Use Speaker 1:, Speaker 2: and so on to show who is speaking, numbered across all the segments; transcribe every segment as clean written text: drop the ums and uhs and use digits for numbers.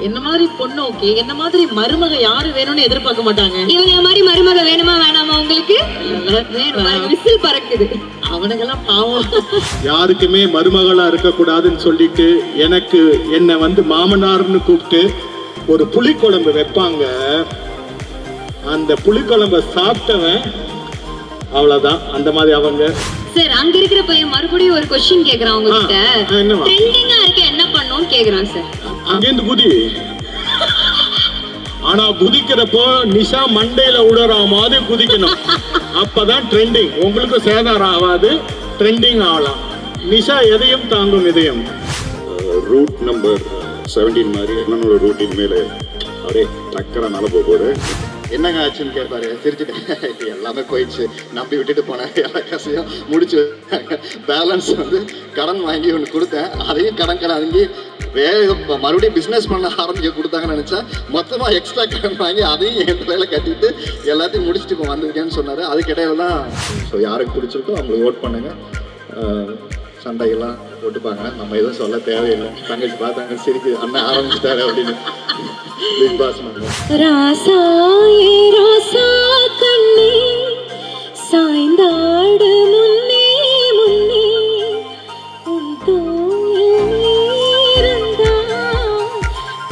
Speaker 1: என்ன மாதிரி பொண்ணு ஓகே, என்ன மாதிரி மருமக யாரு வேணும்னு எதிர்பார்க்க மாட்டாங்க.
Speaker 2: இவங்க மாதிரி மருமக வேணுமா வேணாமா உங்களுக்கு? விசில் பறக்குது.
Speaker 1: அவனுங்கெல்லாம் பாவம்.
Speaker 3: யாருக்குமே மருமகளா இருக்கக்கூடாதுன்னு சொல்லிட்டு எனக்கு என்னை வந்து மாமனார்னு கூப்பிட்டு ஒரு புளிக்குழம்பு வைப்பாங்க. அந்த புளிக்குழம்ப சாப்பிட்டவன் அவ்வளவுதான். அந்த மாதிரி அவங்க.
Speaker 2: சார், அங்க இருக்கிற பையன் மறுபடியும் ஒரு क्वेश्चन கேக்குறான் உங்ககிட்ட. ட்ரெண்டிங்கா இருக்க என்ன பண்ணனும் கேக்குறான் சார்.
Speaker 3: அங்கேந்து குதி. ஆனா குதிக்கிறப்போ நிஷா மண்டையில உடற மாதிரி குதிக்கணும். அப்பதான் ட்ரெண்டிங். உங்களுக்கு சேதாரம் ஆகாது, ட்ரெண்டிங் ஆகலாம். நிஷா எதையும் தாங்கும் இதயம்.
Speaker 4: ரூட் நம்பர் 17 மாதிரி என்னோட ரூட்டின் மேலே அப்படியே டக்கரா நல்ல போகுது. என்னங்க ஆச்சுன்னு கேட்பாரு. சிரிச்சுட்டு எல்லாமே போயிடுச்சு, நம்பி விட்டுட்டு போனேன், எல்லா காசையும் முடிச்சு பேலன்ஸ் வந்து கடன் வாங்கி ஒன்று கொடுத்தேன். அதையும் கடன் வாங்கி மறுபடியும் பிஸ்னஸ் பண்ண ஆரம்பிக்க கொடுத்தாங்கன்னு நினச்சா மொத்தமாக எக்ஸ்ட்ரா கடன் வாங்கி அதையும் என் தலையில கட்டிட்டு எல்லாத்தையும் முடிச்சுட்டு இப்போ வந்திருக்கேன்னு சொன்னார். அதுக்கிடையில தான் ஸோ யாருக்கு பிடிச்சிருக்கோ அவங்களுக்கு ஓட் பண்ணுங்க. சண்டைகள்லாம் போட்டுப்பாங்க, நம்ம எதுவும் சொல்ல தேவையில்லை. தங்கச்சி பார்த்தாங்க சிரிக்கு, அண்ணன் ஆரம்பிச்சிட்டாரு அப்படின்னு. பிக் பாஸ்
Speaker 2: ராசா ஏ ராசா கண்ணே சாய்ந்தாடு முன்னே முன்னே உன் தோளில் இருந்தா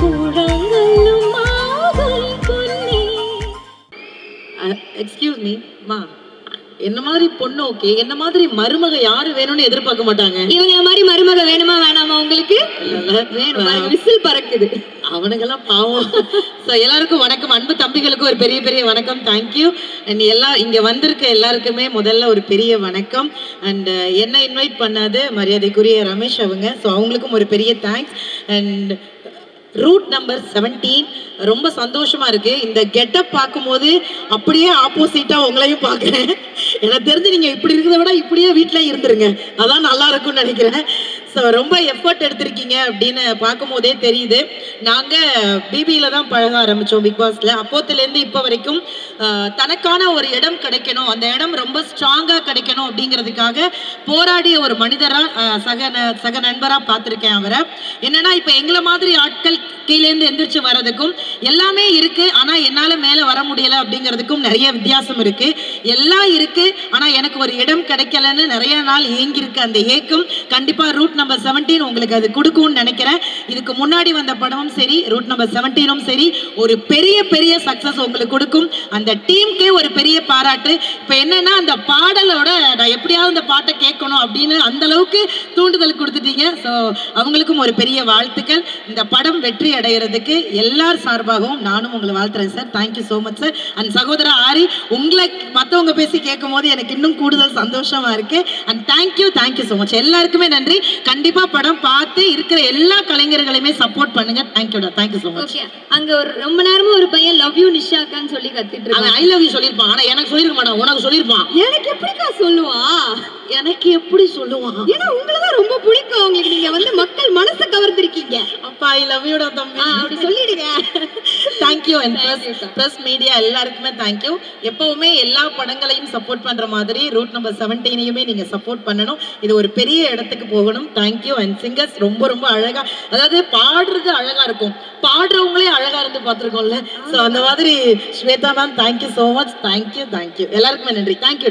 Speaker 2: கூழங்களும் ஆகும் பொன்னே.
Speaker 1: எக்ஸ்கியூஸ் மீ மா, என்ன மாதிரி பொண்ணு ஓகே, என்ன மாதிரி மருமக யாரு வேணும்னு எதிர்பார்க்க மாட்டாங்க.
Speaker 2: இவங்க மாதிரி மருமக வேணுமா வேணாமா உங்களுக்கு? விசில் பறக்குது.
Speaker 1: அவனுங்கெல்லாம் பாவம். ஸோ எல்லாருக்கும் வணக்கம். அன்பு தம்பிகளுக்கு ஒரு பெரிய பெரிய வணக்கம். தேங்க்யூ. அண்ட் எல்லாம் இங்கே வந்திருக்க எல்லாருக்குமே முதல்ல ஒரு பெரிய வணக்கம். அண்ட் என்ன இன்வைட் பண்ணாது மரியாதைக்குரிய ரமேஷ் அவங்க. ஸோ அவங்களுக்கும் ஒரு பெரிய தேங்க்ஸ். அண்ட் ரூட் நம்பர் 17 ரொம்ப சந்தோஷமா இருக்கு. இந்த கெட்டப் பார்க்கும்போது அப்படியே ஆப்போசிட்டா உங்களையும் பார்க்குறேன். எனக்கு தெரிஞ்சு நீங்க இப்படி இருக்கிறத விட இப்படியே வீட்டில் இருந்துருங்க, அதான் நல்லா இருக்கும்னு நினைக்கிறேன். ஸோ ரொம்ப எஃபர்ட் எடுத்திருக்கீங்க அப்படின்னு பார்க்கும் போதே தெரியுது. நாங்கள் பிபியில் தான் பழக ஆரம்பித்தோம் பிக் பாஸில். அப்போத்துலேருந்து இப்போ வரைக்கும் தனக்கான ஒரு இடம் கிடைக்கணும், அந்த இடம் ரொம்ப ஸ்ட்ராங்காக கிடைக்கணும் அப்படிங்கிறதுக்காக போராடிய ஒரு மனிதராக சக நண்பராக பார்த்துருக்கேன் அவரை. என்னன்னா இப்போ எங்களை மாதிரி ஆட்கள் கீழேருந்து எந்திரிச்சு வர்றதுக்கும் எல்லாமே இருக்கு, ஆனால் என்னால் மேலே வர முடியலை அப்படிங்கிறதுக்கும் நிறைய வித்தியாசம் இருக்கு. எல்லாம் இருக்கு, ஆனால் எனக்கு ஒரு இடம் கிடைக்கலன்னு நிறைய நாள் ஏங்கியிருக்கு. அந்த ஏக்கம் கண்டிப்பாக ரூட் நம்பர் 17 உங்களுக்கு அது கொடுக்கும்னு நினைக்கிறேன். இதுக்கு முன்னாடி வந்த படமும் சரி, ரூட் நம்பர் 17ம் சரி, ஒரு பெரிய பெரிய சக்ஸஸ் உங்களுக்கு கொடுக்கும். அந்த டீமுக்கே ஒரு பெரிய பாராட்டு. இப்போ என்னன்னா அந்த பாடலோட நான் எப்படியாவது இந்த பாட்டை கேட்கணும் அப்படின்னு அந்த அளவுக்கு தூண்டுதல் கொடுத்துட்டீங்க. ஸோ அவங்களுக்கும் ஒரு பெரிய வாழ்த்துக்கள். இந்த படம் வெற்றி அடைகிறதுக்கு எல்லார் சார்பாகவும் நானும் உங்களை வாழ்த்துறேன் சார். Thank you so much sir. And சகோதரா ஆரி, உங்களை மற்றவங்க பேசி கேட்கும் போது எனக்கு இன்னும் கூடுதல் சந்தோஷமா இருக்கு. And thank you so much. எல்லாருக்குமே நன்றி. கண்டிப்பா படம் பார்த்து இருக்கிற எல்லா கலைஞர்களையுமே சப்போர்ட் பண்ணுங்க. தேங்க்யூடா, தேங்க்யூ ஸோ மச்.
Speaker 2: அங்க ஒரு ரொம்ப நேரமா ஒரு பையன் லவ் யூ நிஷாக்கான்னு சொல்லி கத்திட்டு இருக்கான்.
Speaker 1: ஐ லவ் யூ சொல்லிருப்பான், ஆனா எனக்கு சொல்லிருக்க மாட்டான், உனக்கு சொல்லிருப்பான்.
Speaker 2: எனக்கு எப்படிக்கா சொல்லுவான்?
Speaker 1: எனக்கு எப்படி சொல்லுவான்?
Speaker 2: ஏன்னா உங்களுக்கு தான் ரொம்ப பிடிக்கும், உங்களுக்கு நீங்க வந்து மக்கள் மனசை கவர்ந்திருக்கீங்க.
Speaker 1: அப்பா ஐ லவ் யூடா தம்பி,
Speaker 2: அப்படி சொல்லிடுங்க.
Speaker 1: தேங்க்யூ. அண்ட் ப்ரெஸ் மீடியா எல்லாருக்குமே தேங்க்யூ. எப்பவுமே எல்லா படங்களையும் சப்போர்ட் பண்ற மாதிரி ரூட் நம்பர் 17ஐயுமே நீங்க சப்போர்ட் பண்ணணும். இது ஒரு பெரிய இடத்துக்கு போகணும். தேங்க்யூ. அண்ட் சிங்கர்ஸ் ரொம்ப ரொம்ப அழகா, அதாவது பாடுறது அழகா இருக்கும், பாடுறவங்களே அழகா இருந்து பார்த்துருக்கோம்ல. ஸோ அந்த மாதிரி Shweta ma'am thank you so much. Thank you எல்லாருக்குமே நன்றி. தேங்க்யூ.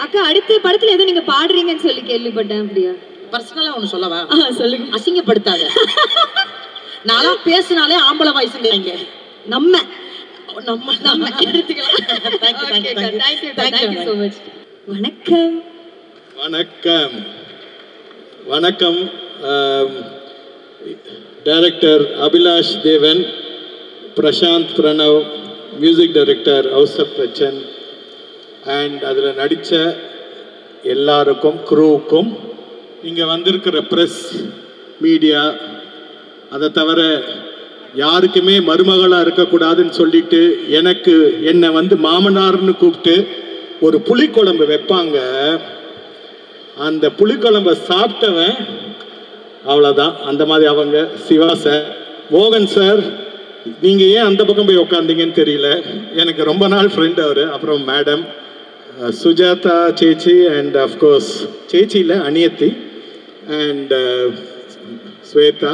Speaker 2: அக்கா, அடுத்த படத்துல ஏதோ நீங்க பாடுறீங்கன்னு சொல்லி கேள்விப்பட்டேன். அப்படியா?
Speaker 1: பர்சனலா ஒன்று சொல்லவா?
Speaker 2: சொல்லுங்க.
Speaker 1: அசிங்கப்படுத்தாத. நானா பேசினாலே ஆம்பளை வயசுங்க. நம்ம
Speaker 2: வணக்கம்.
Speaker 3: வணக்கம் வணக்கம். Director Abhilash Devan, Prashanth Pranav, music director Ouseppachan, and அதில் நடித்த எல்லாருக்கும், குரூவுக்கும், இங்கே வந்திருக்கிற ப்ரெஸ் மீடியா, அதை தவிர யாருக்குமே மருமகளாக இருக்கக்கூடாதுன்னு சொல்லிட்டு எனக்கு என்னை வந்து மாமனார்னு கூப்பிட்டு ஒரு புளிக்குழம்பு வைப்பாங்க. அந்த புளிக்குழம்பை சாப்பிட்டவன் அவ்வளோதான். அந்த மாதிரி அவங்க. சிவா சார், மோகன் சார், நீங்கள் ஏன் அந்த பக்கம் போய் உட்காந்தீங்கன்னு தெரியல, எனக்கு ரொம்ப நாள் ஃப்ரெண்ட் அவர். அப்புறம் மேடம் சுஜாதா சேச்சி, அண்ட் அஃப்கோர்ஸ் சேச்சியில் அனியத்தி, அண்ட் ஸ்வேதா,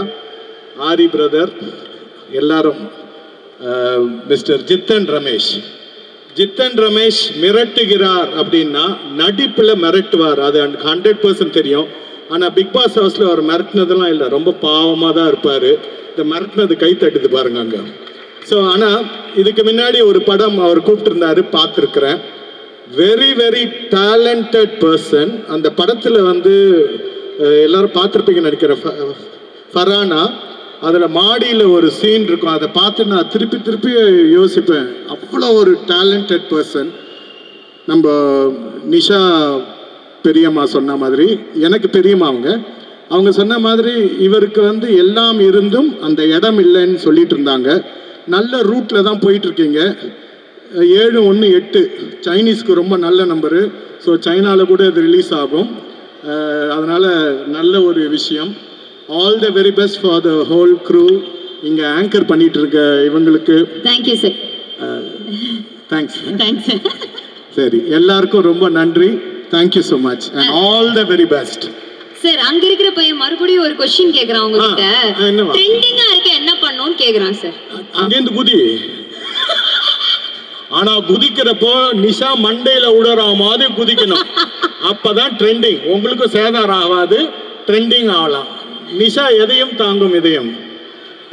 Speaker 3: ஆரி பிரதர், எல்லாரும் மிஸ்டர் ஜித்தன் ரமேஷ். ஜித்தன் ரமேஷ் மிரட்டுகிறார் அப்படின்னா நடிப்பில் மிரட்டுவார், அது 100% தெரியும். ஆனால் பிக் பாஸ் ஹவுஸில் அவர் மிரட்டினதெல்லாம் இல்லை, ரொம்ப பாவமாக தான் இருப்பார். இந்த மிரட்டினது கை தட்டுது பாருங்க அங்கே. ஸோ ஆனால் இதுக்கு முன்னாடி ஒரு படம் அவர் கூப்பிட்டுருந்தாரு, பார்த்துருக்குறேன். Very very talented person. அந்த படத்தில் வந்து எல்லாரும் பார்த்துருப்பீங்கன்னு நினைக்கிறேன், ஃபரானா. அதில் மாடியில் ஒரு சீன் இருக்கும், அதை பார்த்து நான் திருப்பி திருப்பி யோசிப்பேன். அவ்வளோ ஒரு டேலண்டட் பர்சன். நம்ம நிஷா பெரியம்மா சொன்ன மாதிரி, எனக்கு பெரியம்மா அவங்க சொன்ன மாதிரி இவருக்கு வந்து எல்லாம் இருந்தும் அந்த இடம் இல்லைன்னு சொல்லிட்டு இருந்தாங்க. நல்ல ரூட்டில் தான் போயிட்டுருக்கீங்க. 718 சைனீஸ்க்கு ரொம்ப நல்ல நம்பரு. ஸோ சைனாவில் கூட இது ரிலீஸ் ஆகும். அதனால் நல்ல ஒரு விஷயம். All the very best for the whole crew. இங்கே ஆங்கர் பண்ணிட்டு இருக்க இவங்களுக்கு
Speaker 2: தேங்க்யூ சார்.
Speaker 3: தேங்க்ஸ்.
Speaker 2: தேங்க்ஸ்.
Speaker 3: சரி, எல்லாருக்கும் ரொம்ப நன்றி. Thank you so much and all the very best.
Speaker 2: Sir, அங்க இருக்கிற பையன் மறுபடியும் ஒரு क्वेश्चन கேக்குறான் உங்ககிட்ட. ட்ரெண்டிங்கா இருக்க என்ன பண்ணனும்னு கேக்குறான் சார்.
Speaker 3: அங்கேந்து குதி. ஆனா குதிக்கிறப்போ நிஷா மண்டையில உடற மாதிரி குதிக்கணும், அப்பதான் ட்ரெண்டிங். உங்களுக்கு சேதாரம் ஆகாது, ட்ரெண்டிங் ஆகலாம். நிஷா எதையும் தாங்கும் இதயம்.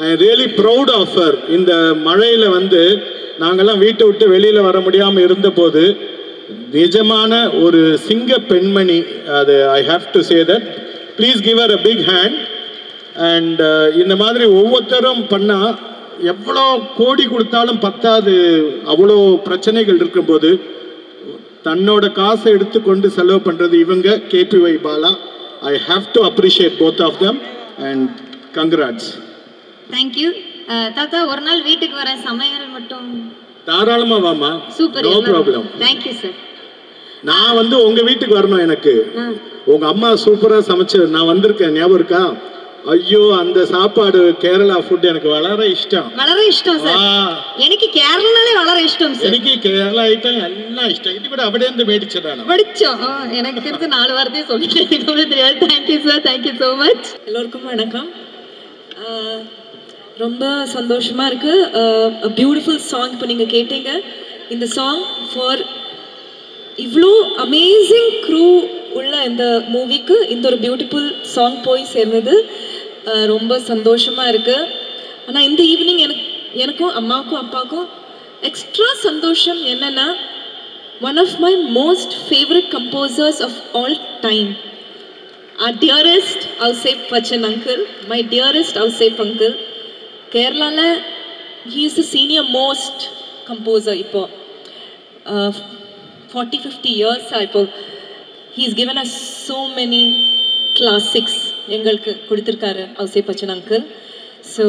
Speaker 3: I really proud of her. இந்த மழையில வந்து நாங்கெல்லாம் வீட்டை விட்டு வெளியில வர முடியாம இருந்த போது நிஜமான ஒரு சிங்க பெண்மணி அது. I have to say that. Please give her a big hand. And இந்த மாதிரி ஒவ்வொருத்தரும் பண்ணால் எவ்வளோ கோடி கொடுத்தாலும் பத்தாது. அவ்வளோ பிரச்சனைகள் இருக்கும்போது தன்னோட காசை எடுத்துக்கொண்டு செலவு பண்ணுறது இவங்க KPY Bala. I have to appreciate both of them and congrats.
Speaker 2: Thank you தாத்தா. ஒரு நாள் வீட்டுக்கு வரேன், சமையல் மட்டும்
Speaker 3: தாராளமா வாமா.
Speaker 2: Super,
Speaker 3: no problem.
Speaker 2: Thank you sir.
Speaker 3: நான் வந்து உங்க வீட்டுக்கு வரணும். எனக்கு உங்க அம்மா சூப்பரா சமைச்சு நான் வந்திருக்கேன், ஞாபகம் இருக்கா? ஐயோ, அந்த சாப்பாடு கேரளா ஃபுட் எனக்கு வளர இஷ்டம்.
Speaker 2: வளர இஷ்டம் சார். எனக்கு கேரளாலே வளர இஷ்டம் சார்.
Speaker 3: எனக்கு கேரளா ஐட்டம் எல்லாம் இஷ்டம். இது கூட அப்படியே இருந்து மேடிச்சதானே
Speaker 2: படிச்சோம். எனக்கு தெரிஞ்ச 4 வார்த்தையே சொல்லிட்டேன், எனக்கு தெரியாது. Thank you sir, thank you so much.
Speaker 5: எல்லோருக்கும் வணக்கம். ரொம்ப சந்தோஷமாக இருக்குது. பியூட்டிஃபுல் சாங் இப்போ நீங்கள் கேட்டீங்க. இந்த சாங் ஃபார் இவ்வளோ அமேசிங் க்ரூ உள்ள இந்த மூவிக்கு இந்த ஒரு பியூட்டிஃபுல் சாங் போய் சேர்ந்தது ரொம்ப சந்தோஷமாக இருக்குது. ஆனால் இந்த ஈவினிங் எனக்கும் அம்மாவுக்கும் அப்பாவுக்கும் எக்ஸ்ட்ரா சந்தோஷம் என்னென்னா, one of my most favourite composers of all time, our dearest Ausep Bachchan uncle, my dearest Ausep uncle, Kerala, he is the senior most composer இப்போ 40-50 years இப்போ he has given us so many classics எங்களுக்கு கொடுத்திருக்காரு Ausep Bachchan uncle. So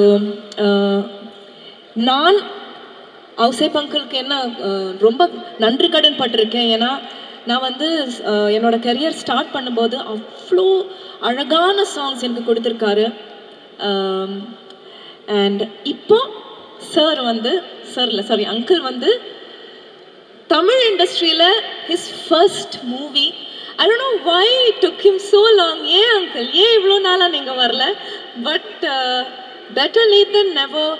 Speaker 5: நான் Ausep uncle-க்கு என்ன ரொம்ப நன்றி கடன் பட்டிருக்கேன். ஏன்னா நான் வந்து என்னோட கரியர் ஸ்டார்ட் பண்ணும்போது அவ்வளோ அழகான சாங்ஸ் எனக்கு கொடுத்துருக்காரு. அண்ட் இப்போ அங்கிள் வந்து தமிழ் இண்டஸ்ட்ரியில் his first movie. I don't know why it took him so long. ஏன் அங்கிள், ஏன் இவ்வளோ நாளாக நீங்கள் வரல? But better late than never.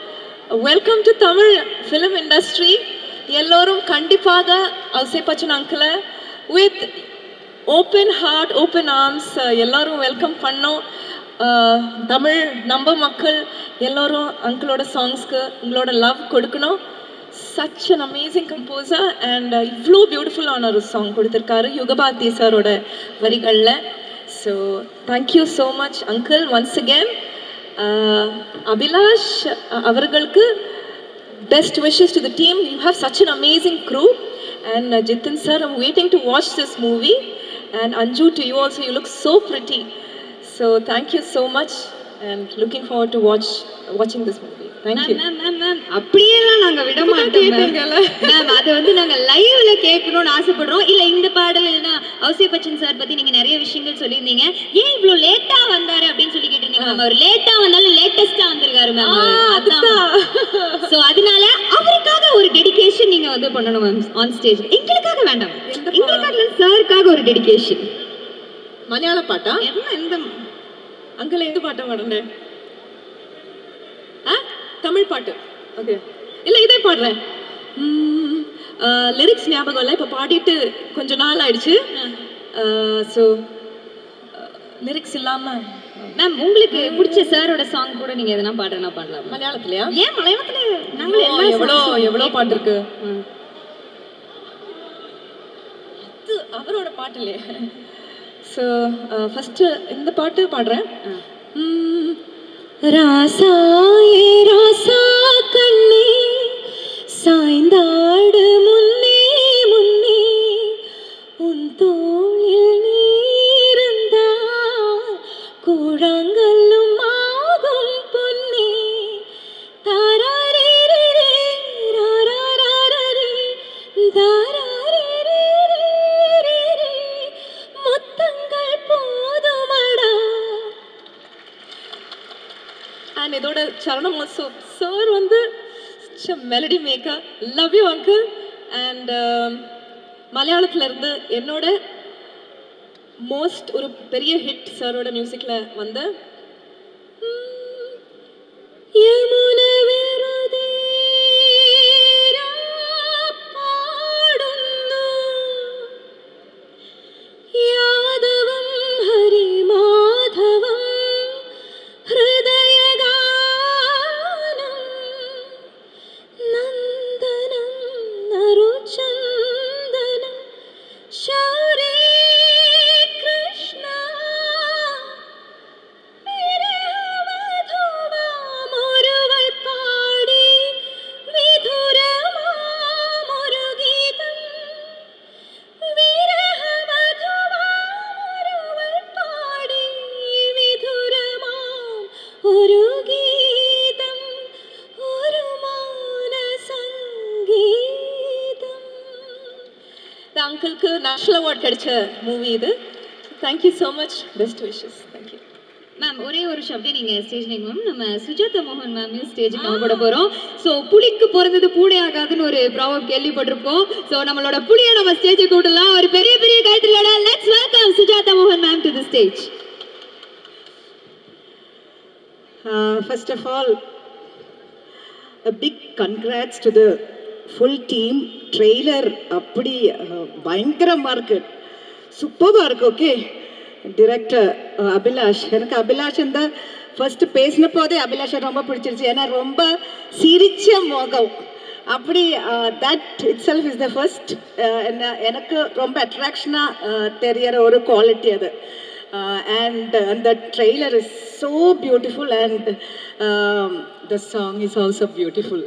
Speaker 5: Welcome to Tamil film industry. எல்லோரும் கண்டிப்பாக Ausep Bachchan uncle with open heart, open arms எல்லாரும் வெல்கம் பண்ணோம். தமிழ் நம்ம மக்கள் எல்லோரும் அங்கிளோட சாங்ஸ்க்கு உங்களோட லவ் கொடுக்கணும். such an amazing composer and இவ்வளோ பியூட்டிஃபுல்லான ஒரு சாங் கொடுத்துருக்காரு யுகபாரதி சாரோட வரிகளில். So thank you so much uncle once again. Abhilash அவர்களுக்கு best wishes to the team. You have such an amazing crew. And Jithan sir, I'm waiting to watch this movie. And Anju, to you also, you look so pretty. So thank you so much and looking forward to watching this movie. Thank you.
Speaker 2: Ma'am அப்படியெல்லாம் நாங்க விட மாட்டோம் ma'am. அது வந்து நாங்க லைவ்ல கேட்கணும்னு ஆசைப்படுறோம். இல்ல இந்த பாடல் இல்லைன்னா Ausep Bachchan சார் பத்தி நீங்க நிறைய விஷயங்கள் சொல்லியிருந்தீங்க. ஏன் இவ்வளவு லேட்டா வந்தாரு அப்படின்னு சொல்லி கேட்டிருந்தீங்க மேம். அவர் லேட்டா வந்தாலும் லேட்டஸ்டா வந்திருக்காரு மேம். சோ அதனால அவருக்காக ஒரு டெடிகேஷன் நீங்க வந்து பண்ணணும் மேம் ஆன் ஸ்டேஜ். எங்களுக்காக வேண்டாம், எங்களுக்காக சாருக்காக ஒரு டெடிகேஷன்.
Speaker 5: மலையாள பாட்டா?
Speaker 2: என்ன இந்த
Speaker 5: அங்கிள் எந்த பாட்டை பாடுங்க? தமிழ் பாட்டு. ஓகே, இல்லை இதே பாடுறேன். லிரிக்ஸ் ஞாபகம் இல்லை, இப்போ பாடிட்டு கொஞ்சம் நாள் ஆயிடுச்சு. ஸோ லிரிக்ஸ் இல்லாமல்
Speaker 2: மேம் உங்களுக்கு பிடிச்ச சாரோட சாங் கூட நீங்க எதனா பாடுறேன்னா பாடலாம்.
Speaker 5: மலையாளத்துலையா?
Speaker 2: ஏன் மலையாளத்துல நாங்களே
Speaker 5: எவ்வளோ பாட்டு இருக்கு. அது அவரோட பாட்டு இல்லையா? ஸோ ஃபஸ்ட்டு இந்த பாட்டு பாடுறேன். ராசா ஏ ராசா கண்ணே சாய்ந்தாடு முன்னே முன்னே உன் தோளில் நீருந்தா கூழாங்கல்லும் ஆகும் பொன்னே தாராரே ராராரே தாராரே முத்தங்கள் போதுமடா. அண்ட் இதோட சரணம் சார் வந்து melody maker. Love you uncle. And மலையாளத்துல இருந்து என்னோட மோஸ்ட் ஒரு பெரிய ஹிட் சாரோட மியூசிக்ல வந்த அங்கிளுக்கு நேஷனல் அவார்ட் கிடைச்ச மூவி இது. Thank you so much. Best wishes. Thank you
Speaker 2: ma'am. ஒரே ஒரு அப்படியே நீங்க ஸ்டேஜ் நீங்க மேம் நம்ம சுஜாதா மோகன் மேம் ஸ்டேஜுக்கு அவங்க கூட போறோம். ஸோ புலிக்கு பிறந்தது பூனை ஆகாதுன்னு ஒரு ப்ராவப் கேள்விப்பட்டிருப்போம். ஸோ நம்மளோட புலியை நம்ம ஸ்டேஜுக்கு விடலாம். ஒரு பெரிய பெரிய கைத்தறியோட லெட்ஸ் வெல்கம் சுஜாதா மோகன் ma'am to the stage.
Speaker 1: First of all, a big congrats to the full team. Trailer அப்படி பயங்கரமாக இருக்கு, சூப்பராக இருக்கு. Okay, director Abhilash. எனக்கு அபிலாஷ் இந்த ஃபர்ஸ்ட் பேசின போதே அபிலாஷை ரொம்ப பிடிச்சிருச்சு. ஏன்னா ரொம்ப சிரிச்ச முகம் அப்படி. That it self is the first எனக்கு ரொம்ப அட்ராக்ஷனாக தெரியற ஒரு குவாலிட்டி அது. And the trailer is so beautiful and the song is also beautiful.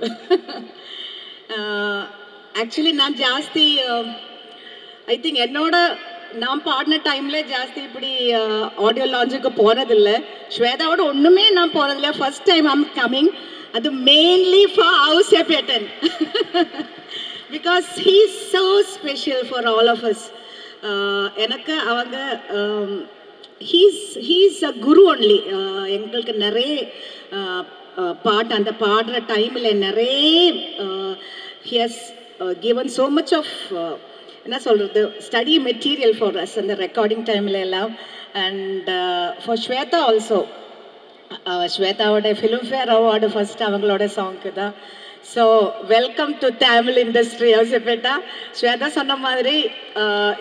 Speaker 1: Actually நான் ஜாஸ்தி ஐ திங்க் என்னோட நான் பாடின டைமில் ஜாஸ்தி இப்படி ஆடியோ லான்ச்சுக்கு போனதில்லை. ஸ்வேதாவோட ஒன்றுமே நான் போனதில்லை. First time I'm coming. அது mainly for Ouseppettan because he is so special for all of us. எனக்கு அவங்க ஹீஸ் அ குரு ஒன்லி. எங்களுக்கு நிறைய பாட்டு அந்த பாடுற டைமில் நிறைய he has given so much of என்ன சொல்கிறது ஸ்டடி மெட்டீரியல் ஃபார் அஸ் அந்த ரெக்கார்டிங் டைமில் எல்லாம். And for Shweta also. ஸ்வேதாவோட ஃபிலிம்ஃபேர் அவார்டு ஃபர்ஸ்ட் அவங்களோட சாங்க்கு தான். So welcome to Tamil industry ஔசேப்பேட்டா. ஸ்வேதா சொன்ன மாதிரி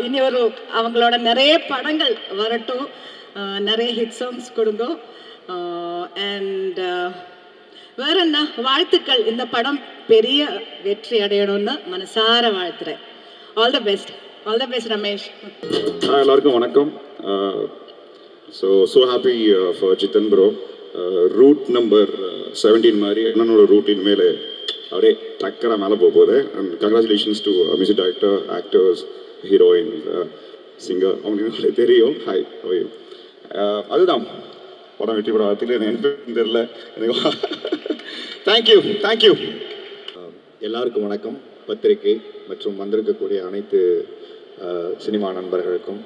Speaker 1: இனி ஒரு அவங்களோட நிறைய படங்கள் வரட்டும், நிறைய ஹிட் சாங்ஸ் கொடுங்க. அண்ட் வேற என்ன, வாழ்த்துக்கள். இந்த படம் பெரிய வெற்றி அடையணும்னு மனசார வாழ்த்துறேன். All the best. All the best Ramesh.
Speaker 4: எல்லாருக்கும் வணக்கம். So happy for Jithan bro. Route number 17 மாதிரி என்னோட ரூட்டின் மேலே அப்படியே டக்கராக மேலே போகுது. And congratulations to music director, actors, heroine, singer, அவங்களுக்கு தெரியும். ஹாய், அதுதான் படம் வெற்றி படம் வார்த்தையில் எனக்கு தெரியல எனக்கு. தேங்க்யூ.
Speaker 3: எல்லாருக்கும் வணக்கம். பத்திரிகை மற்றும் வந்திருக்கக்கூடிய அனைத்து சினிமா நண்பர்களுக்கும்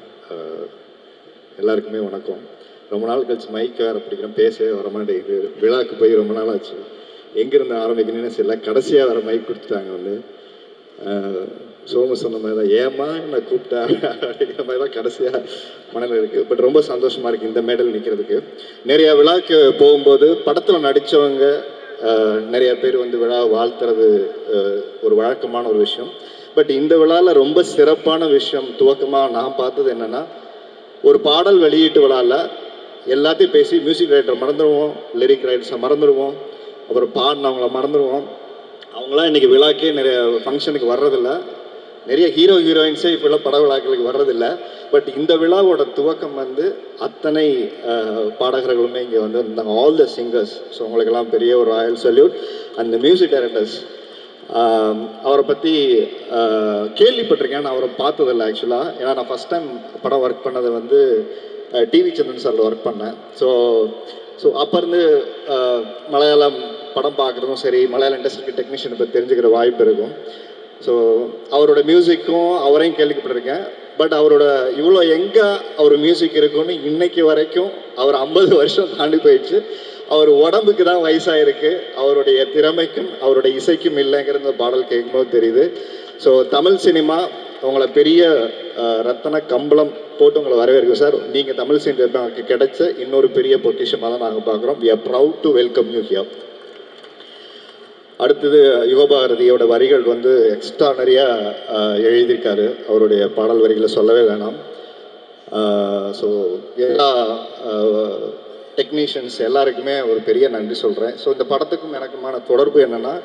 Speaker 3: எல்லாருக்குமே வணக்கம். ரொம்ப நாள் கழிச்சு மைக் வேறு பிடிக்கிறோம், பேசவே வர மாட்டேங்குது. விழாவுக்கு போய் ரொம்ப நாள் ஆச்சு, எங்கேருந்து ஆரம்பிக்கணும்னு சில கடைசியாக வேறு மைக் கொடுத்துட்டாங்க. வந்து சோமு சொன்ன மாதிரி தான், ஏமா என்னை கூப்பிட்டா அப்படிங்கிற மாதிரி தான் கடைசியாக மனதில் இருக்குது. பட் ரொம்ப சந்தோஷமாக இருக்குது இந்த மேடல் நிற்கிறதுக்கு. நிறையா விழாக்கு போகும்போது படத்தில் நடித்தவங்க
Speaker 4: நிறைய பேர் வந்து விழா வாழ்த்துறது ஒரு வழக்கமான ஒரு விஷயம். பட் இந்த விழாவில் ரொம்ப சிறப்பான விஷயம் துவக்கமாக நான் பார்த்தது என்னென்னா, ஒரு பாடல் வெளியீட்டு விழாவில் எல்லாத்தையும் பேசி மியூசிக் ரைட்டர் மறந்துடுவோம், லிரிக் ரைட்டர்ஸை மறந்துடுவோம், அப்புறம் பாடினவங்கள மறந்துடுவோம். அவங்களாம் இன்றைக்கி விழாக்கே நிறைய ஃபங்க்ஷனுக்கு வர்றதில்ல. நிறைய ஹீரோயின்ஸே இப்போல்லாம் பட விழாக்களுக்கு வர்றதில்லை. பட் இந்த விழாவோட துவக்கம் வந்து அத்தனை பாடகர்களுமே இங்கே வந்து இருந்தாங்க, ஆல் த சிங்கர்ஸ். ஸோ அவங்களுக்கெல்லாம் பெரிய ஒரு ராயல் சல்யூட். அந்த மியூசிக் டைரக்டர்ஸ், அவரை பற்றி கேள்விப்பட்டிருக்கேன், நான் அவரை பார்த்ததில்லை ஆக்சுவலாக. ஏன்னா நான் ஃபஸ்ட் டைம் படம் ஒர்க் பண்ணதை வந்து டிவி சந்திரன் சாரில் ஒர்க் பண்ணேன். ஸோ அப்போ இருந்து மலையாளம் படம் பார்க்குறதும் சரி, மலையாள இண்டஸ்ட்ரிக்கு டெக்னீஷியனை பற்றி தெரிஞ்சுக்கிற வாய்ப்பு இருக்கும். ஸோ அவரோட மியூசிக்கும் அவரையும் கேள்விப்பட்டிருக்கேன். பட் அவரோட இவ்வளோ எங்கே அவர் மியூசிக் இருக்குன்னு இன்னைக்கு வரைக்கும் அவர் 50 வருஷம் தாண்டி போயிடுச்சு. அவர் உடம்புக்கு தான் வயசாகிருக்கு, அவருடைய திறமைக்கும் அவருடைய இசைக்கும் இல்லைங்கிற இந்த பாடல் கேட்கும்போது தெரியுது. ஸோ தமிழ் சினிமா உங்களை பெரிய ரத்தன கம்பளம் போட்டு உங்களை வரவேற்கும் சார். நீங்கள் தமிழ் சினிமாவுக்கு கிடைச்ச இன்னொரு பெரிய பொக்கிஷமாக தான் நாங்கள் பார்க்குறோம். We are proud to welcome you here. அடுத்தது யுகபாரதியோட வரிகள் வந்து எக்ஸ்ட்ரா நிறையா எழுதியிருக்காரு. அவருடைய பாடல் வரிகளை சொல்லவே வேணாம். ஸோ எல்லா டெக்னீஷியன்ஸ் எல்லாருக்குமே ஒரு பெரிய நன்றி சொல்கிறேன். ஸோ இந்த படத்துக்கும் எனக்குமான தொடர்பு என்னென்னா,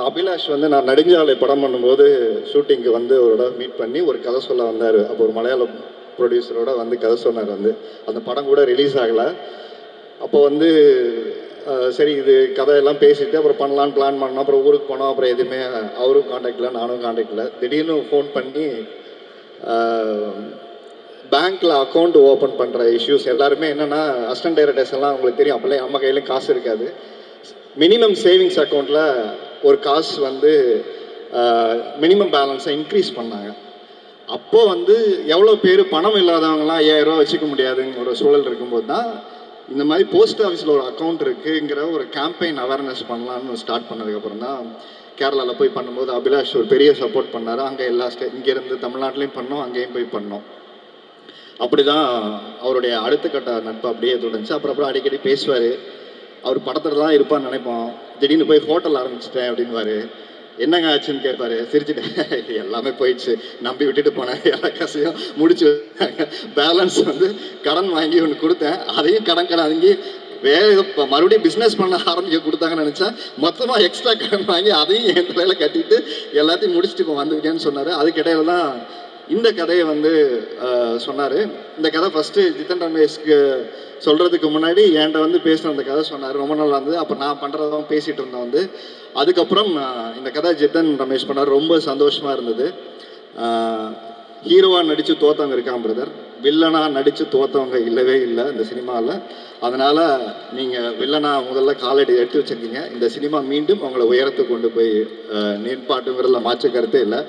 Speaker 4: அபிலாஷ் வந்து நான் நெடுஞ்சாலை படம் பண்ணும்போது ஷூட்டிங்க்கு வந்து அவரோட மீட் பண்ணி ஒரு கதை சொல்ல வந்தார். அப்போ ஒரு மலையாளம் ப்ரொடியூசரோட வந்து கதை சொன்னார். வந்து அந்த படம் கூட ரிலீஸ் ஆகலை. அப்போ வந்து சரி இது கதையெல்லாம் பேசிட்டு அப்புறம் பண்ணலான்னு பிளான் பண்ணோம். அப்புறம் ஊருக்கு போனோம். அப்புறம் எதுவுமே அவரும் காண்டாக்டில், நானும் காண்டாக்டில். திடீர்னு ஃபோன் பண்ணி பேங்க்கில் அக்கௌண்ட் ஓப்பன் பண்ணுற இஷ்யூஸ் எல்லாருமே என்னென்னா, அசிஸ்டன்ட் டைரக்டர்ஸ் எல்லாம் உங்களுக்கு தெரியும், அப்போல்லாம் நம்ம கையிலையும் காசு இருக்காது. மினிமம் சேவிங்ஸ் அக்கௌண்ட்டில் ஒரு காசு வந்து மினிமம் பேலன்ஸை இன்க்ரீஸ் பண்ணாங்க. அப்போது வந்து எவ்வளோ பேர் பணம் இல்லாதவங்களாம் 5000 ரூபா வச்சுக்க முடியாதுங்கிற ஒரு சூழல் இருக்கும்போது தான் இந்த மாதிரி போஸ்ட் ஆஃபீஸில் ஒரு அக்கௌண்ட் இருக்குங்கிற ஒரு கேம்பெயின் அவேர்னஸ் பண்ணலான்னு ஸ்டார்ட் பண்ணதுக்கப்புறம் தான் கேரளாவில் போய் பண்ணும்போது அபிலாஷ் ஒரு பெரிய சப்போர்ட் பண்ணார். அங்கே எல்லா இங்கேருந்து தமிழ்நாட்டிலையும் பண்ணோம், அங்கேயும் போய் பண்ணோம். அப்படி தான் அவருடைய அடுத்த கட்ட நட்பு அப்படியே தொடர்ந்துச்சு. அப்புறம் அடிக்கடி பேசுவார். அவர் படத்தில் தான் இருப்பான்னு நினைப்போம். திடீர்னு போய் ஹோட்டல் ஆரம்பிச்சிட்டேன் அப்படின்வாரு. என்னங்க ஆச்சுன்னு கேட்பாரு. சிரிச்சுட்டேன், எல்லாமே போயிடுச்சு, நம்பி விட்டுட்டு போனேன், எல்லா காசையும் முடிச்சு பேலன்ஸ் வந்து கடன் வாங்கி ஒன்று கொடுத்தேன், அதையும் கடன் வாங்கி வேறு இப்போ மறுபடியும் பிஸ்னஸ் பண்ண ஆரம்பிக்க கொடுத்தாங்கன்னு நினச்சா மொத்தமாக எக்ஸ்ட்ரா கடன் வாங்கி அதையும் என் தலையில் கட்டிட்டு எல்லாத்தையும் முடிச்சுட்டு இப்போ வந்துருக்கேன்னு சொன்னார். அதுக்கிடையில தான் இந்த கதையை வந்து சொன்னார். இந்த கதை ஃபஸ்ட்டு ஜித்தன் ரமேஷ்க்கு சொல்கிறதுக்கு முன்னாடி என்கிட்ட வந்து பேசின அந்த கதை சொன்னார். ரொம்ப நல்லா இருந்தது. அப்போ நான் பண்ணுறதான் பேசிகிட்டு இருந்தேன் வந்து. அதுக்கப்புறம் இந்த கதை ஜித்தன் ரமேஷ் பண்ணார். ரொம்ப சந்தோஷமாக இருந்தது. ஹீரோவாக நடித்து தோற்றவங்க இருக்கான் பிரதர், வில்லனாக நடித்து தோற்றவங்க இல்லவே இல்லை இந்த சினிமாவில். அதனால் நீங்கள் வில்லனாக முதல்ல காலடி எடுத்து வச்சுருக்கீங்க. இந்த சினிமா மீண்டும் அவங்கள உயரத்துக்கு கொண்டு போய் நிற்பாட்டுங்கிறதுல மாற்று கருத்தே இல்லை.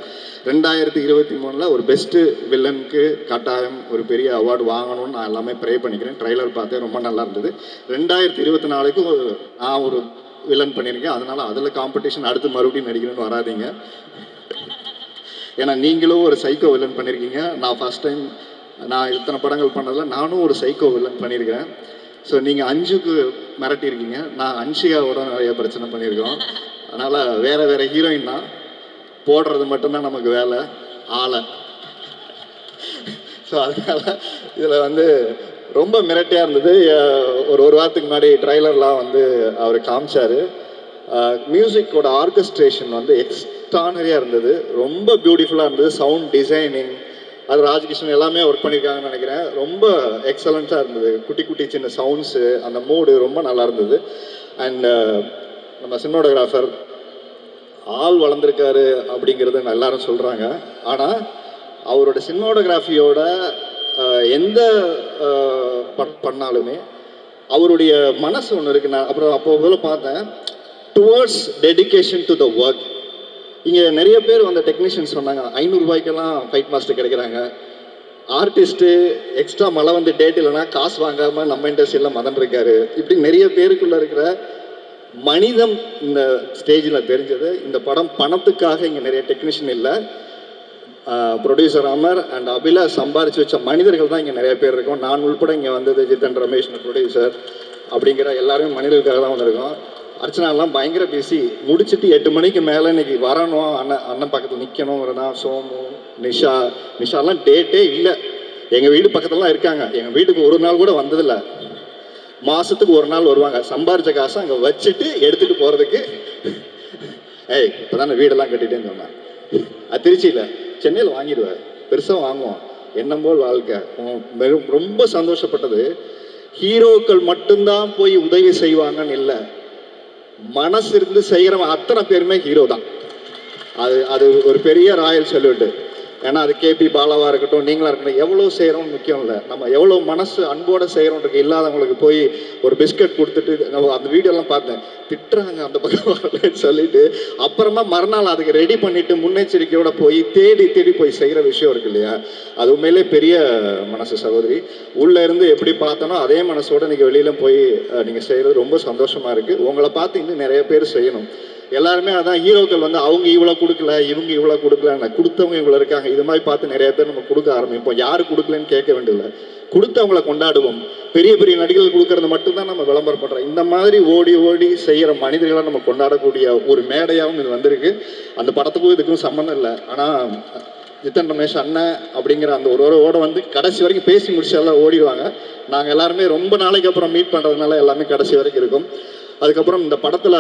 Speaker 4: 2023 ஒரு பெஸ்ட்டு வில்லனுக்கு கட்டாயம் ஒரு பெரிய அவார்டு வாங்கணும்னு நான் எல்லாமே ப்ரே பண்ணிக்கிறேன். ட்ரைலர் பார்த்தேன், ரொம்ப நல்லா இருந்தது. 2024க்கு நான் ஒரு வில்லன் பண்ணியிருக்கேன். அதனால் அதில் காம்படிஷன் அடுத்து மறுபடியும் நடிக்கணும்னு வராதிங்க. ஏன்னா நீங்களும் ஒரு சைக்கோ வில்லன் பண்ணியிருக்கீங்க. நான் ஃபஸ்ட் டைம் நான் இத்தனை படங்கள் பண்ணதில் நானும் ஒரு சைக்கோ வில்லன் பண்ணியிருக்கேன். ஸோ நீங்கள் அஞ்சுக்கு மிரட்டியிருக்கீங்க, நான் அன்ஷிகாவோட நிறைய பிரச்சனை பண்ணியிருக்கோம். அதனால் வேறு ஹீரோயின் தான், போடுறது மட்டும்தான் நமக்கு வேலை, ஆளை. ஸோ அதனால் இதில் வந்து ரொம்ப மிரட்டியாக இருந்தது. ஒரு வாரத்துக்கு முன்னாடி ட்ரைலர்லாம் வந்து அவர் காமிச்சார். மியூசிக்கோட ஆர்கெஸ்ட்ரேஷன் வந்து எக்ஸ்ட்ரானரியாக இருந்தது, ரொம்ப பியூட்டிஃபுல்லாக இருந்தது. சவுண்ட் டிசைனிங் அது ராஜகிருஷ்ணன் எல்லாமே ஒர்க் பண்ணியிருக்காங்கன்னு நினைக்கிறேன். ரொம்ப எக்ஸலண்ட்டாக இருந்தது. குட்டி குட்டி சின்ன சவுண்ட்ஸு, அந்த மூடு ரொம்ப நல்லா இருந்தது. அண்ட் நம்ம சினிமாட்டோகிராஃபர் ஆள் வளர்ந்துருக்காரு அப்படிங்கிறது எல்லாரும் சொல்கிறாங்க. ஆனால் அவரோட சினிமாட்டோகிராஃபியோட எந்த பண்ணாலுமே அவருடைய மனசு ஒன்று இருக்குது. நான் அப்புறம் அப்போ பார்த்தேன், towards dedication to the work. இங்கே நிறைய பேர் வந்து டெக்னீஷியன்ஸ் சொன்னாங்க 500 ரூபாய்க்கெல்லாம் ஃபைட் மாஸ்டர் கிடைக்கிறாங்க. ஆர்டிஸ்ட்டு எக்ஸ்ட்ரா மழை வந்து டேட் இல்லைனா காசு வாங்காமல் நம்ம இண்டஸ்ட்ரியில் மதன் இருக்காரு. இப்படி நிறைய பேருக்குள்ளே இருக்கிற மனிதம் இந்த ஸ்டேஜில் தெரிஞ்சது. இந்த படம் பணத்துக்காக இங்கே நிறைய டெக்னீஷியன் இல்லை, ப்ரொடியூசர் அமர் அண்ட் அபிலாஷ் சம்பாரித்து வச்ச மனிதர்கள் தான் இங்கே நிறைய பேர் இருக்கோம். நான் உள்பட இங்கே வந்தது ஜித்தன் ரமேஷ் ப்ரொடியூசர் அப்படிங்கிற எல்லாருமே மனிதர்களுக்காக தான் வந்திருக்கோம். அர்ச்சனாலாம் பயங்கர பிஸி. முடிச்சுட்டு 8 மணிக்கு மேலே இன்னைக்கு வரணும், அண்ணன் பக்கத்தில் நிற்கணுங்கிறதா. சோமு, நிஷாலாம் டேட்டே இல்லை. எங்கள் வீடு பக்கத்துலலாம் இருக்காங்க. எங்கள் வீட்டுக்கு ஒரு நாள் கூட வந்ததில்லை. மாதத்துக்கு ஒரு நாள் வருவாங்க. சம்பாரிச்ச காசை அங்கே வச்சுட்டு எடுத்துகிட்டு போகிறதுக்கு. இப்போ தான் வீடெல்லாம் கட்டிட்டேன்னு சொன்னேன். அது திருச்சியில், சென்னையில் வாங்கிடுவேன், பெருசாக வாங்குவோம். எண்ணம் போல் வாழ்க்கை. ரொம்ப சந்தோஷப்பட்டது, ஹீரோக்கள் மட்டும்தான் போய் உதவி செய்வாங்கன்னு இல்லை, மனசு இருந்து செய்கிறவன் அத்தனை பேருமே ஹீரோ தான். அது ஒரு பெரிய ராயல் சல்யூட்டு. ஏன்னா அது கேபி பாலாவாக இருக்கட்டும், நீங்களாக இருக்கட்டும், எவ்வளோ செய்கிறோம் முக்கியம் இல்லை, நம்ம எவ்வளோ மனசு அன்போடு செய்கிறோன்றது. இல்லாதவங்களுக்கு போய் ஒரு பிஸ்கட் கொடுத்துட்டு, நம்ம அந்த வீடியோலாம் பார்த்தேன், திட்டுறாங்க அந்த பக்கம் வரலன்னு சொல்லிட்டு, அப்புறமா மறுநாள் அதுக்கு ரெடி பண்ணிவிட்டு முன்னெச்சரிக்கையோடு போய் தேடி போய் செய்கிற விஷயம் இருக்கு இல்லையா, அது உண்மையிலே பெரிய மனசு சகோதரி. உள்ளே இருந்து எப்படி பார்த்தனோ அதே மனசோடு நீங்கள் வெளியில் போய் நீங்கள் செய்கிறது ரொம்ப சந்தோஷமாக இருக்குது. உங்களை பார்த்து இன்னும் நிறைய பேர் செய்யணும். எல்லாருமே அதான், ஹீரோக்கள் வந்து அவங்க இவ்வளோ கொடுக்கல, இவங்க இவ்வளோ கொடுக்கல, கொடுத்தவங்க இவ்வளோ இருக்காங்க, இது மாதிரி பார்த்து நிறைய பேர் நம்ம கொடுக்க ஆரம்பிப்போம். யாரு கொடுக்கலன்னு கேட்க வேண்டியதில்லை, கொடுத்தவங்களை கொண்டாடுவோம். பெரிய பெரிய நடிகர்கள் கொடுக்கறது மட்டும்தான் நம்ம விளம்பரம் பண்ணுறோம். இந்த மாதிரி ஓடி செய்கிற மனிதர்களை நம்ம கொண்டாடக்கூடிய ஒரு மேடையாகவும் இது வந்திருக்கு. அந்த படத்துக்கும் இதுக்கும் சம்மந்தம் இல்லை. ஆனால் ஜித்தன் ரமேஷ் அண்ணன் அப்படிங்கிற அந்த ஒரு வந்து கடைசி வரைக்கும் பேசி முடிச்சு எல்லாம் ஓடிடுவாங்க. நாங்கள் எல்லாருமே ரொம்ப நாளைக்கு அப்புறம் மீட் பண்ணுறதுனால எல்லாமே கடைசி வரைக்கும் இருக்கும். அதுக்கப்புறம் இந்த படத்தில்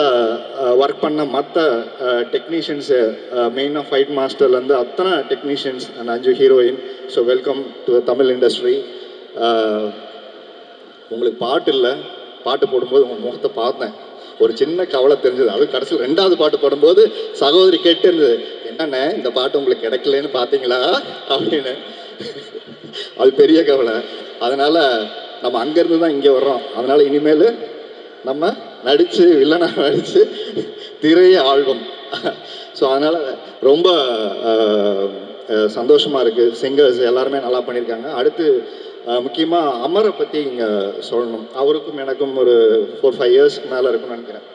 Speaker 4: ஒர்க் பண்ண மற்ற டெக்னீஷியன்ஸு, மெயினாக ஃபைட் மாஸ்டர்லேருந்து அத்தனை technicians and 5 heroine. So welcome to the Tamil industry. உங்களுக்கு பாட்டு இல்லை, பாட்டு போடும்போது உங்கள் முகத்தை பார்த்தேன், ஒரு சின்ன கவலை தெரிஞ்சது. அது கடைசியில் 2வது பாட்டு போடும்போது சகோதரி கேட்டு இருந்தது, என்னென்ன இந்த பாட்டு உங்களுக்கு கிடைக்கலன்னு பார்த்தீங்களா அப்படின்னு. அது பெரிய கவலை. அதனால் நம்ம அங்கேருந்து தான் இங்கே வர்றோம். அதனால் இனிமேல் நம்ம நடித்து வில்லனாக நடித்து திரையை ஆழ்வோம். ஸோ அதனால் ரொம்ப சந்தோஷமாக இருக்குது. சிங்கர்ஸ் எல்லாருமே நல்லா பண்ணியிருக்காங்க. அடுத்து முக்கியமாக அமரை பற்றி இங்கே சொல்லணும். அவருக்கும் எனக்கும் ஒரு 4-5 இயர்ஸ்க்கு மேலே இருக்குன்னு நினைக்கிறேன்.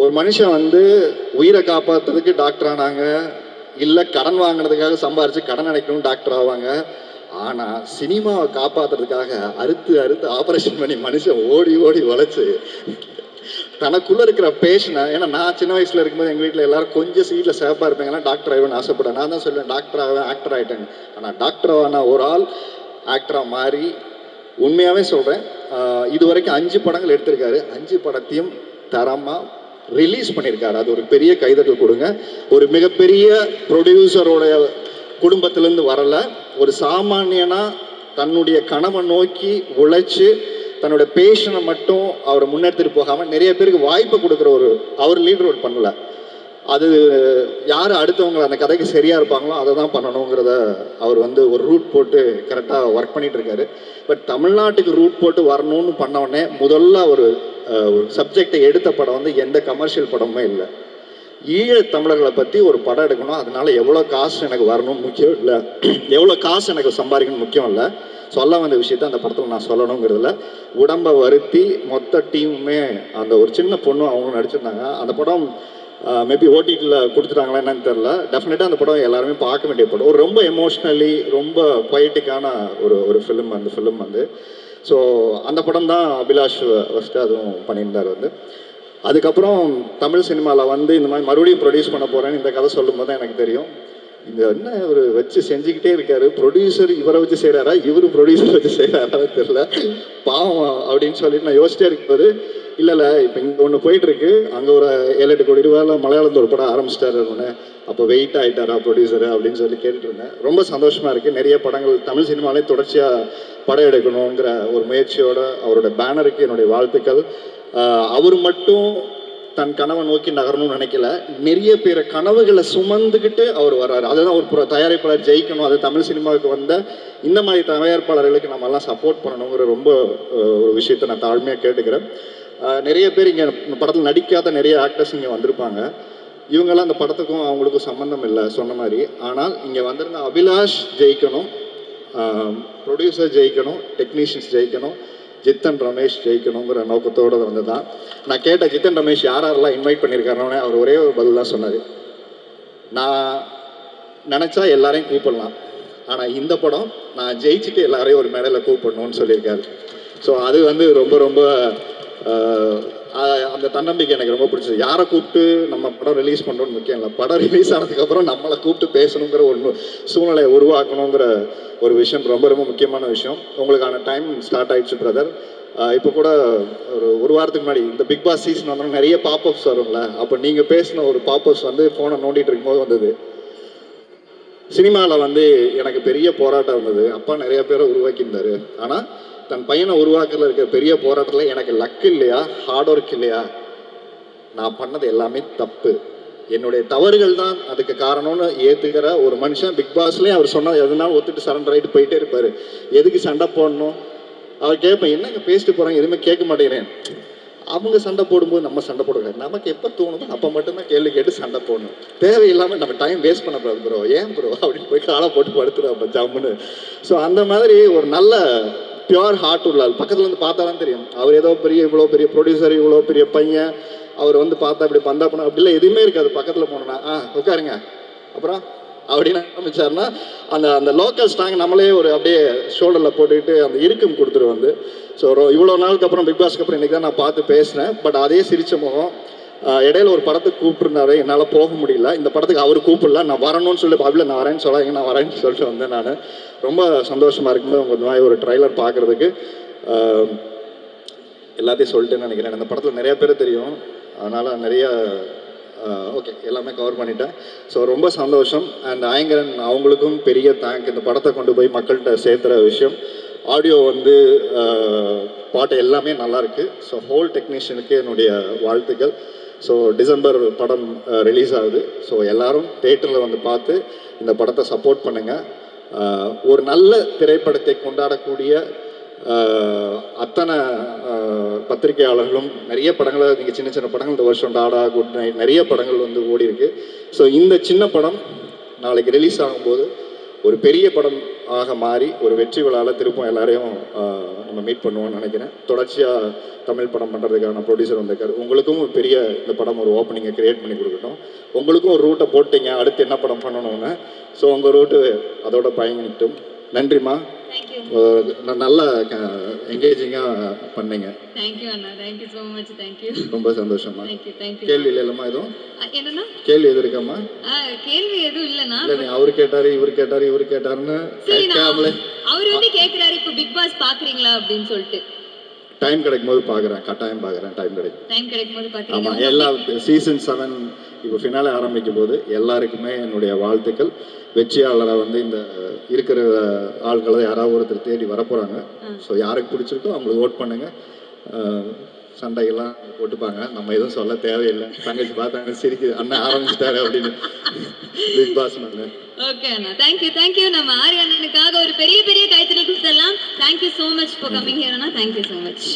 Speaker 4: ஒரு மனுஷன் வந்து உயிரை காப்பாற்றுறதுக்கு டாக்டர் ஆனாங்க, இல்லை கடன் வாங்கினதுக்காக சம்பாரித்து கடன் அடைக்கணும் டாக்டர் ஆவாங்க. ஆனால் சினிமாவை காப்பாற்றுறதுக்காக அறுத்து ஆப்ரேஷன் பண்ணி மனுஷன் ஓடி உழைச்சி தனக்குள்ளே இருக்கிற பேஷனை. ஏன்னா நான் சின்ன வயசில் இருக்கும்போது எங்கள் வீட்டில் எல்லாரும் கொஞ்சம் சீட்டில் சேஃபாக இருப்பாங்கன்னா டாக்டர் ஆகிடுவேன்னு ஆசைப்பட்டேன். நான் தான் சொல்லுவேன் டாக்டர் ஆவேன், ஆக்டர் ஆகிட்டேன். ஆனால் டாக்டர் ஆன ஒரு ஆள் ஆக்டராக மாறி, உண்மையாகவே சொல்கிறேன், இது வரைக்கும் 5 படங்கள் எடுத்திருக்காரு. 5 படத்தையும் தரமாக ரிலீஸ் பண்ணியிருக்காரு. அது ஒரு பெரிய கைதட்டல் கொடுங்க. ஒரு மிகப்பெரிய ப்ரொடியூசரோடைய குடும்பத்திலேருந்து வரல, ஒரு சாமானியனாக தன்னுடைய கனவை நோக்கி உழைச்சி தன்னோட பேஷனை மட்டும் அவர் முன்னெடுத்துட்டு போகாமல் நிறைய பேருக்கு வாய்ப்பு கொடுக்குற அவர் லீட் ரோல் பண்ணல. அது யார் அடுத்தவங்க அந்த கதைக்கு சரியாக இருப்பாங்களோ அதை தான் பண்ணணுங்கிறத அவர் வந்து ஒரு ரூட் போட்டு கரெக்டாக ஒர்க் பண்ணிட்டு இருக்காரு. பட் தமிழ்நாட்டுக்கு ரூட் போட்டு வரணும்னு பண்ணவுடனே முதல்ல ஒரு சப்ஜெக்டை எடுத்த படம் வந்து எந்த கமர்ஷியல் படமுமே இல்லை. ஈழ தமிழர்களை பற்றி ஒரு படம் எடுக்கணும், அதனால எவ்வளோ காசு எனக்கு வரணும் முக்கியம் இல்லை, எவ்வளோ காசு எனக்கு சம்பாதிக்கணும் முக்கியம் இல்லை. சொல்ல வந்த விஷயத்த அந்த படத்தில் நான் சொல்லணுங்கிறதுல உடம்பை வருத்தி மொத்த டீமுமே, அந்த ஒரு சின்ன பொண்ணு அவங்க நடிச்சிருந்தாங்க. அந்த படம் மேபி ஓடிடியில் கொடுத்துட்டாங்களா என்னன்னு தெரில. டெஃபினட்டாக அந்த படம் எல்லாருமே பார்க்க வேண்டிய படம். ஒரு ரொம்ப எமோஷ்னலி ரொம்ப பொயட்டிக்கான ஒரு ஃபிலிம். அந்த ஃபிலிம் வந்து ஸோ அந்த படம் தான் அபிலாஷ் ஃபஸ்ட்டு அதுவும் பண்ணியிருந்தார் வந்து. அதுக்கப்புறம் தமிழ் சினிமாவில் வந்து இந்த மாதிரி மறுபடியும் ப்ரொடியூஸ் பண்ண போகிறேன்னு இந்த கதை சொல்லும் போது தான் எனக்கு தெரியும், இந்த என்ன ஒரு வச்சு செஞ்சுக்கிட்டே இருக்காரு. ப்ரொடியூசர் இவரை வச்சு செய்கிறாரா, இவரு ப்ரொடியூசர் வச்சு செய்கிறாரான்னு தெரில, பாவம் அப்படின்னு சொல்லிட்டு நான் யோசிச்சிட்டே இருக்கும்போது, இல்லை இப்போ இங்கே ஒன்று போயிட்டுருக்கு, அங்கே ஒரு 7-8 கோடி ரூபாயில் மலையாளத்தில் ஒரு படம் ஆரம்பிச்சிட்டாரு ஒன்று, அப்போ வெயிட் ஆகிட்டாரா ப்ரொடியூசரு அப்படின்னு சொல்லி கேட்டுட்டு இருந்தேன். ரொம்ப சந்தோஷமாக இருக்குது. நிறைய படங்கள் தமிழ் சினிமாலே தொடர்ச்சியாக படம் எடுக்கணுங்கிற ஒரு முயற்சியோட அவரோட பேனருக்கு என்னுடைய வாழ்த்துக்கள். அவர் மட்டும் தன் கனவை நோக்கி நகரணும்னு நினைக்கல, நிறைய பேர் கனவுகளை சுமந்துக்கிட்டு அவர் வர்றாரு. அதுதான் ஒரு தயாரிப்பாளர் ஜெயிக்கணும். அது தமிழ் சினிமாவுக்கு வந்த இந்த மாதிரி தயாரிப்பாளர்களுக்கு நம்ம எல்லாம் சப்போர்ட் பண்ணணுங்கிற ரொம்ப ஒரு விஷயத்தை நான் தாழ்மையாக கேட்டுக்கிறேன். நிறைய பேர் இங்கே படத்தில் நடிக்காத நிறைய ஆக்டர்ஸ் இங்கே வந்திருப்பாங்க. இவங்கெல்லாம் அந்த படத்துக்கும் அவங்களுக்கும் சம்மந்தம் இல்லை சொன்ன மாதிரி. ஆனால் இங்கே வந்திருந்த அபிலாஷ் ஜெயிக்கணும், ப்ரொடியூசர் ஜெயிக்கணும், டெக்னீஷியன்ஸ் ஜெயிக்கணும், ஜித்தன் ரமேஷ் ஜெயிக்கணுங்கிற நோக்கத்தோடு வந்து தான் நான் கேட்ட. ஜித்தன் ரமேஷ் யாரெல்லாம் இன்வைட் பண்ணியிருக்காருன்னு அவர் ஒரே ஒரு பதில் தான் சொன்னார், நான் நினச்சா எல்லாரையும் கூப்பிடலாம், ஆனால் இந்த படம் நான் ஜெயிச்சுட்டு எல்லாரையும் ஒரு மேடையில் கூப்பிடணும்னு சொல்லியிருக்காரு. ஸோ அது வந்து ரொம்ப ரொம்ப அந்த தன்னம்பிக்கை எனக்கு ரொம்ப பிடிச்சது. யாரை கூப்பிட்டு நம்ம படம் ரிலீஸ் பண்ணுறோன்னு முக்கியம் இல்லை, படம் ரிலீஸ் ஆனதுக்கப்புறம் நம்மளை கூப்பிட்டு பேசணுங்கிற ஒரு சூழ்நிலையை உருவாக்கணுங்கிற ஒரு விஷயம் ரொம்ப ரொம்ப முக்கியமான விஷயம். உங்களுக்கான டைம் ஸ்டார்ட் ஆயிடுச்சு பிரதர். இப்போ கூட ஒரு வாரத்துக்கு முன்னாடி இந்த பிக் பாஸ் சீசன் வந்தோம்னா நிறைய பாப்அப்ஸ் வரும்ல, அப்போ நீங்கள் பேசின ஒரு பாப்அப்ஸ் வந்து ஃபோனை நோண்டிட்டு இருக்கும்போது வந்தது. சினிமாவில் வந்து எனக்கு பெரிய போராட்டம் இருந்தது. அப்பா நிறைய பேரை உருவாக்கியிருந்தாரு. ஆனால் தன் பையனை உருவாக்குறதுல இருக்கிற பெரிய போராட்டத்தில் எனக்கு லக் இல்லையா, ஹார்ட் ஒர்க் இல்லையா, நான் பண்ணது எல்லாமே தப்பு, என்னுடைய தவறுகள் தான் அதுக்கு காரணம்னு ஏற்றுக்கிற ஒரு மனுஷன் பிக் பாஸ்லேயும் அவர் சொன்னால் எதுனாலும் ஒத்துட்டு சரண்டர் ஆகிட்டு போயிட்டே இருப்பார். எதுக்கு சண்டை போடணும்? அவர் கேட்பேன், என்னங்க பேசிட்டு போகிறாங்க, எதுவுமே கேட்க மாட்டேங்கிறேன். அவங்க சண்டை போடும்போது நம்ம சண்டை போடக்கூடாது, நமக்கு எப்போ தோணுதோ அப்போ மட்டும்தான் கேள்வி கேட்டு சண்டை போடணும். தேவையில்லாமல் நம்ம டைம் வேஸ்ட் பண்ணக்கூடாது ப்ரோ, ஏன் ப்ரோ அப்படின்னு போய் காலை போட்டு படுத்துருவோம் ஜம்முன்னு. ஸோ அந்த மாதிரி ஒரு நல்ல பியூர் ஹார்ட் உள்ள ஆள் பக்கத்தில் வந்து பார்த்தாலும் தெரியும். அவர் ஏதோ இவ்வளோ பெரிய ப்ரொடியூசர், இவ்வளோ பெரிய பையன், அவர் வந்து பார்த்தா இப்படி பந்தா பண்ண அப்படிலாம் எதுவுமே இருக்காது. பக்கத்தில் போனோன்னா உட்காருங்க அப்புறம் அப்படின்னு ஆரம்பிச்சாருன்னா அந்த அந்த லோக்கல் ஸ்டாங் நம்மளே ஒரு அப்படியே ஷோல்டரில் போட்டுக்கிட்டு அந்த இருக்கும் கொடுத்துரு வந்து. ஸோ இவ்வளோ நாளுக்கு அப்புறம் பிக் பாஸ்க்கு அப்புறம் இன்றைக்கி தான் நான் பார்த்து பேசினேன். பட் அதே சிரிச்ச முகம். இடையில ஒரு படத்துக்கு கூப்பிட்டுருந்தாரு, என்னால் போக முடியல. இந்த படத்துக்கு அவர் கூப்பிடல, நான் வரணும்னு சொல்லி பாபில நான் வரேன்னு சொல்லாங்க, நான் வரேன்னு சொல்லிட்டு வந்தேன். நான் ரொம்ப சந்தோஷமாக இருக்கும்போது உங்கள் மாதிரி ஒரு ட்ரைலர் பார்க்குறதுக்கு எல்லாத்தையும் சொல்லிட்டேன்னு நினைக்கிறேன். இந்த படத்தில் நிறைய பேர் தெரியும், அதனால் நிறைய ஓகே எல்லாமே கவர் பண்ணிட்டேன். ஸோ ரொம்ப சந்தோஷம். அண்ட் ஐங்கரன் அவங்களுக்கும் பெரிய தேங்க். இந்த படத்தை கொண்டு போய் மக்கள்கிட்ட சேர்த்துற விஷயம். ஆடியோ வந்து பாட்டு எல்லாமே நல்லாயிருக்கு. ஸோ ஹோல் டெக்னீஷியனுக்கு என்னுடைய வாழ்த்துக்கள். ஸோ டிசம்பர் படம் ரிலீஸ் ஆகுது. ஸோ எல்லோரும் தேட்டரில் வந்து பார்த்து இந்த படத்தை சப்போர்ட் பண்ணுங்கள். ஒரு நல்ல திரைப்படத்தை கொண்டாடக்கூடிய அத்தனை பத்திரிகையாளர்களும் நிறைய படங்களை, நீங்கள் சின்ன சின்ன படங்கள் இந்த வருஷம் டாடா, குட் நைட் நிறைய படங்கள் வந்து ஓடி இருக்கு. ஸோ இந்த சின்ன படம் நாளைக்கு ரிலீஸ் ஆகும்போது ஒரு பெரிய படம் ஆக மாறி ஒரு வெற்றி விழாவில் திருப்பம் எல்லாரையும் நம்ம மீட் பண்ணுவோம்னு நினைக்கிறேன். தொடர்ச்சியாக தமிழ் படம் பண்ணுறதுக்கான ப்ரொடியூசர் வந்திருக்காரு. உங்களுக்கும் ஒரு பெரிய இந்த படம் ஒரு ஓப்பனிங்கை க்ரியேட் பண்ணி கொடுக்கட்டும். உங்களுக்கும் ஒரு ரூட்டை போட்டிங்க அடுத்து என்ன படம் பண்ணணும்னு. ஸோ உங்கள் ரூட்டு அதோட பயணிட்டும். நன்றிம்மா, நல்லா என்கேஜிங்காக பண்ணீங்க.
Speaker 2: தேங்க்யூ அண்ணா, தேங்க்யூ ஸோ மச். தேங்க்யூ, ரொம்ப
Speaker 4: சந்தோஷமா.
Speaker 2: தேங்க்யூ.
Speaker 4: கேள்வி இல்லைல்லம்மா எதுவும்?
Speaker 2: என்னன்னா கேள்வி
Speaker 4: எது இருக்காம்மா?
Speaker 2: கேள்வி எதுவும் இல்லைண்ணா.
Speaker 4: இல்லை, அவரு கேட்டாரு இவர் கேட்டாருன்னு கேட்காமலே
Speaker 2: அவர் வந்து கேட்குறாரு, இப்போ பிக் பாஸ் பார்க்குறீங்களா அப்படின்னு சொல்லிட்டு.
Speaker 4: டைம் கிடைக்கும் போது பார்க்குறேன், கட்டாயம் பார்க்குறேன். டைம் கிடைக்கும் போது பார்க்குறேன். ஆமாம், எல்லா சீசன் 7 இப்போ ஃபினாலே ஆரம்பிக்கும் போது எல்லாருக்குமே என்னுடைய வாழ்த்துக்கள். வெற்றியாளரை வந்து இந்த இருக்கிற ஆட்களை யாராவது ஒருத்தர் தேடி வரப்போகிறாங்க. ஸோ யாருக்கு பிடிச்சிருக்கோ அவங்களுக்கு ஓட் பண்ணுங்கள். சண்டைகள்லாம் போட்டுப்பாங்க, நம்ம எதுவும் சொல்ல தேவையில்லை. தங்கச்சி பார்த்தாங்க சிரிக்குது, அண்ணன் ஆரம்பிச்சிட்டாரு அப்படின்னு பிக் பாஸ்.
Speaker 2: ஓகே அண்ணா, தேங்க்யூ. நம்ம ஆரிய அண்ணனுக்காக ஒரு பெரிய கைத்தறி கொடுத்துடலாம். Thank you so much for coming here Anna. Thank you so much.